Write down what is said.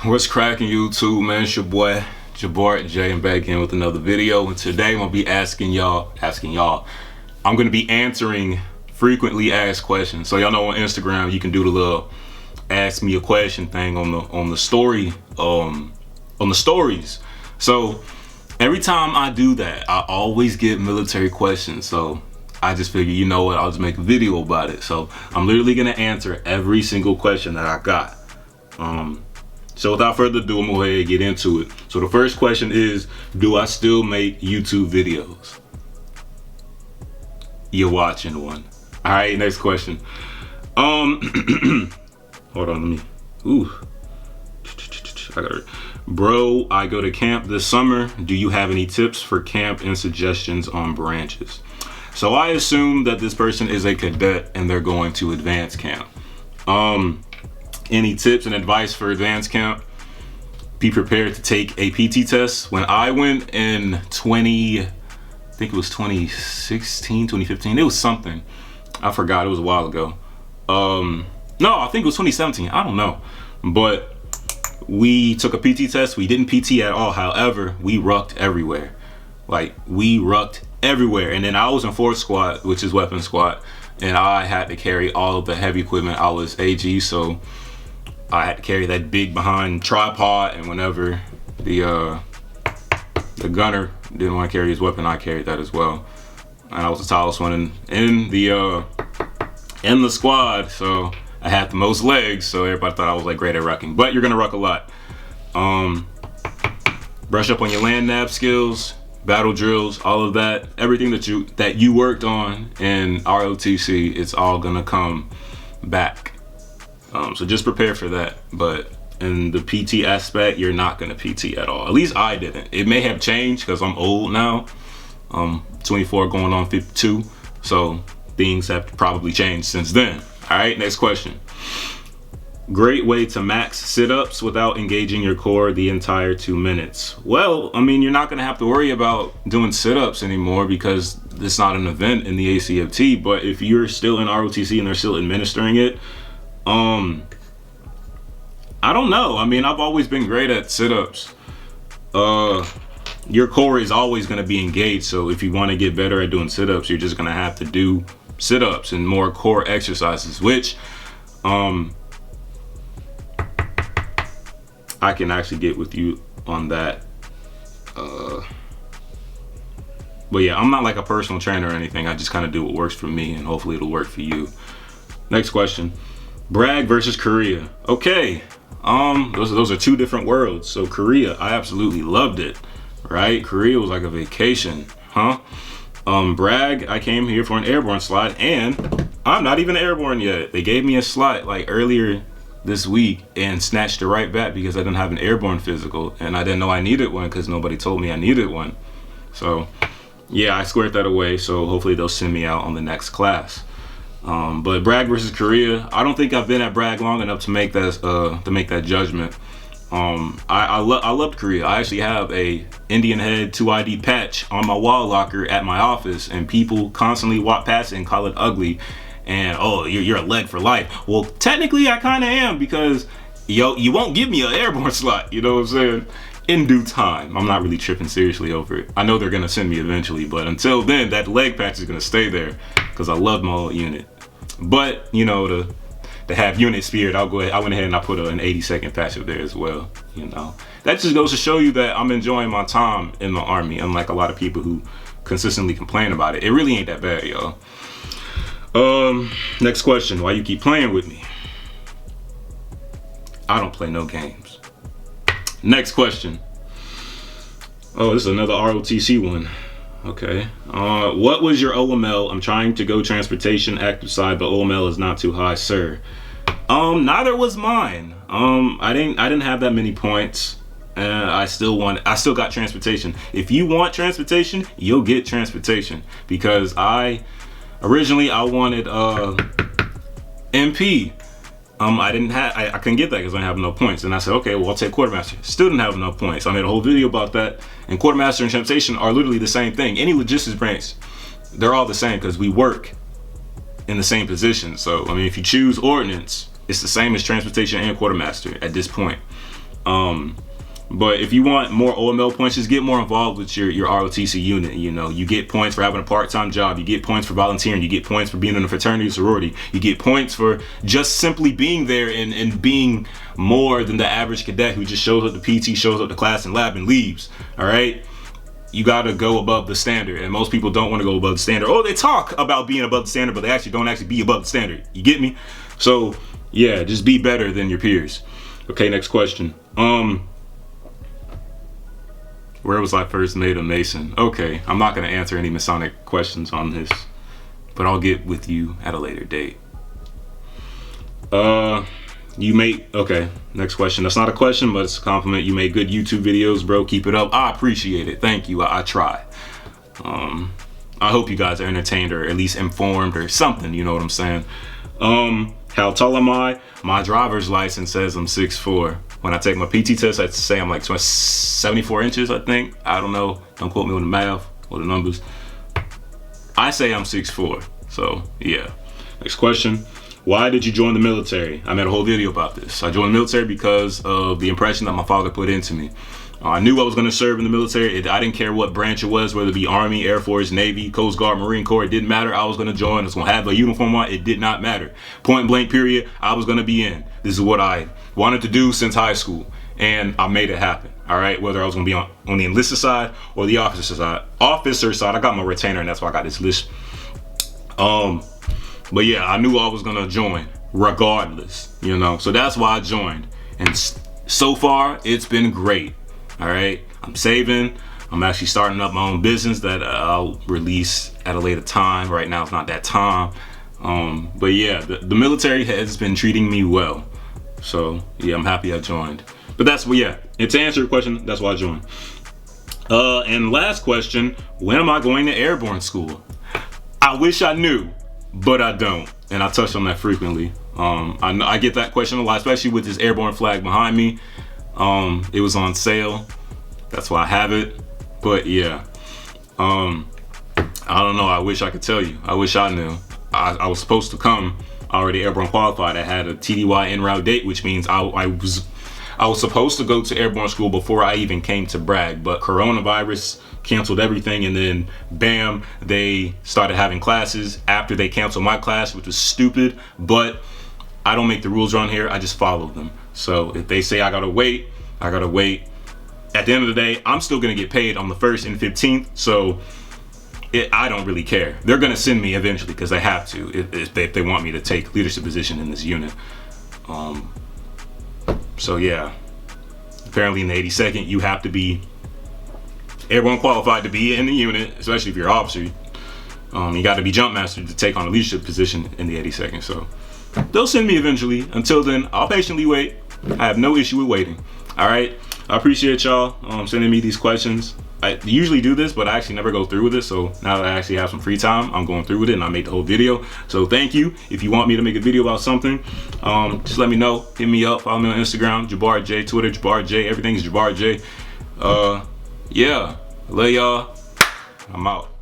What's cracking, YouTube, man? It's your boy Jabart J, and back in with another video. And today I'm gonna be asking y'all. I'm gonna be answering frequently asked questions. So y'all know on Instagram you can do the little ask me a question thing on the story, on the stories. So every time I do that, I always get military questions. So I just figured, you know what, I'll just make a video about it. So I'm literally gonna answer every single question that I got. So without further ado, I'm gonna go ahead and get into it. So the first question is, do I still make YouTube videos? You're watching one. All right, next question. Hold on, let me, I got it. Bro, I go to camp this summer. Do you have any tips for camp and suggestions on branches? So I assume that this person is a cadet and they're going to advanced camp. Any tips and advice for advanced camp? Be prepared to take a PT test. When I went in I think it was 2016, 2015, it was something. I forgot, it was a while ago. No, I think it was 2017, I don't know. But we took a PT test, we didn't PT at all. However, we rucked everywhere. Like, we rucked everywhere. And then I was in 4th squad, which is weapon squad, and I had to carry all of the heavy equipment. I was AG, so I had to carry that big behind tripod, and whenever the gunner didn't want to carry his weapon, I carried that as well. And I was the tallest one in the squad, so I had the most legs, so everybody thought I was like great at rucking. But you're gonna ruck a lot. Brush up on your land nav skills, battle drills, all of that. Everything that you worked on in ROTC, it's all gonna come back. So just prepare for that. But in the PT aspect, you're not gonna PT at all. At least I didn't. It may have changed because I'm old now. 24 going on 52. So things have probably changed since then. All right, next question. Great way to max sit-ups without engaging your core the entire 2 minutes. Well, I mean, you're not gonna have to worry about doing sit-ups anymore because it's not an event in the ACFT. But if you're still in ROTC and they're still administering it, I don't know. I mean, I've always been great at sit-ups. Your core is always going to be engaged. So if you want to get better at doing sit-ups, you're just going to have to do sit-ups and more core exercises, which I can actually get with you on that. But yeah, I'm not like a personal trainer or anything. I just kind of do what works for me, and hopefully it'll work for you. Next question. Bragg versus Korea. Okay, those are two different worlds. So Korea, I absolutely loved it, right? Korea was like a vacation, huh? Bragg, I came here for an airborne slot, and I'm not even airborne yet. They gave me a slot like earlier this week and snatched it right back because I didn't have an airborne physical, and I didn't know I needed one because nobody told me I needed one. So yeah, I squared that away. So hopefully they'll send me out on the next class. But Bragg versus Korea, I don't think I've been at Bragg long enough to make that judgment. I loved Korea. I actually have a Indian head 2ID patch on my wall locker at my office, and people constantly walk past it and call it ugly. And oh, you're a leg for life. Well, technically I kind of am, because you won't give me an airborne slot. You know what I'm saying? In due time. I'm not really tripping seriously over it. I know they're gonna send me eventually, but until then, that leg patch is gonna stay there because I love my old unit. But you know, to have unit spirit, I went ahead and I put an 80-second patch up there as well. You know, that just goes to show you that I'm enjoying my time in the Army, unlike a lot of people who consistently complain about it. It really ain't that bad, y'all. Next question. Why you keep playing with me? I don't play no games. Next question. Oh, this is another ROTC one. Okay. What was your OML? I'm trying to go transportation active side, but OML is not too high, sir. Neither was mine. I didn't have that many points. I still got transportation. If you want transportation, you'll get transportation, because originally I wanted MP. I couldn't get that because I didn't have enough points. And I said, okay, well, I'll take quartermaster. Still didn't have enough points. I made a whole video about that. And quartermaster and transportation are literally the same thing. Any logistics branch, they're all the same because we work in the same position. So, I mean, if you choose ordnance, it's the same as transportation and quartermaster at this point. But if you want more OML points, just get more involved with your ROTC unit. You know, you get points for having a part-time job. You get points for volunteering. You get points for being in a fraternity or sorority. You get points for just simply being there and being more than the average cadet who just shows up to PT, shows up to class and lab and leaves. All right? You got to go above the standard. And most people don't want to go above the standard. Oh, they talk about being above the standard, but they actually don't actually be above the standard. You get me? So, yeah, just be better than your peers. Okay, next question. Where was I first made a Mason? Okay, I'm not going to answer any Masonic questions on this, but I'll get with you at a later date. Okay, next question. That's not a question, but it's a compliment. You make good YouTube videos, bro. Keep it up. I appreciate it. Thank you. I try. I hope you guys are entertained or at least informed or something. You know what I'm saying? How tall am I? My driver's license says I'm 6'4". When I take my PT test, I'd say I'm like 74 inches, I think. I don't know. Don't quote me on the math or the numbers. I say I'm 6'4". So, yeah. Next question. Why did you join the military? I made a whole video about this. I joined the military because of the impression that my father put into me. I knew I was going to serve in the military. I didn't care what branch it was, whether it be Army, Air Force, Navy, Coast Guard, Marine Corps. It didn't matter. I was going to join. I was going to have a uniform on. It did not matter. Point blank period. I was going to be in. This is what I wanted to do since high school. And I made it happen. All right. Whether I was going to be on the enlisted side or the officer side. Officer side, I got my retainer, and that's why I got this list. But yeah, I knew I was going to join regardless, you know. So that's why I joined. And so far, it's been great. All right, I'm saving. I'm actually starting up my own business that I'll release at a later time. Right now, it's not that time. But yeah, the military has been treating me well. So yeah, I'm happy I joined. But that's what, yeah, and to answer your question, that's why I joined. And last question, when am I going to airborne school? I wish I knew, but I don't. And I touch on that frequently. I get that question a lot, especially with this airborne flag behind me. It was on sale. That's why I have it. But yeah, I don't know. I wish I could tell you. I wish I knew. I was supposed to come already airborne qualified. I had a TDY en route date, which means I was supposed to go to airborne school before I even came to Bragg, but coronavirus canceled everything, and then bam, they started having classes after they canceled my class, which was stupid. But I don't make the rules around here. I just follow them. So if they say I gotta wait, I gotta wait. At the end of the day, I'm still gonna get paid on the 1st and 15th. So I don't really care. They're gonna send me eventually because they have to if they want me to take leadership position in this unit. So yeah, apparently in the 82nd, you have to be airborne qualified to be in the unit, especially if you're an officer. You got to be jump master to take on a leadership position in the 82nd. So they'll send me eventually. Until then, I'll patiently wait. I have no issue with waiting. All right. I appreciate y'all sending me these questions. I usually do this, but I actually never go through with it. So now that I actually have some free time, I'm going through with it, and I made the whole video. So thank you. If you want me to make a video about something, just let me know. Hit me up. Follow me on Instagram, Jabbar J, Twitter, Jabbar J. Everything is Jabbar J. Yeah. Love y'all. I'm out.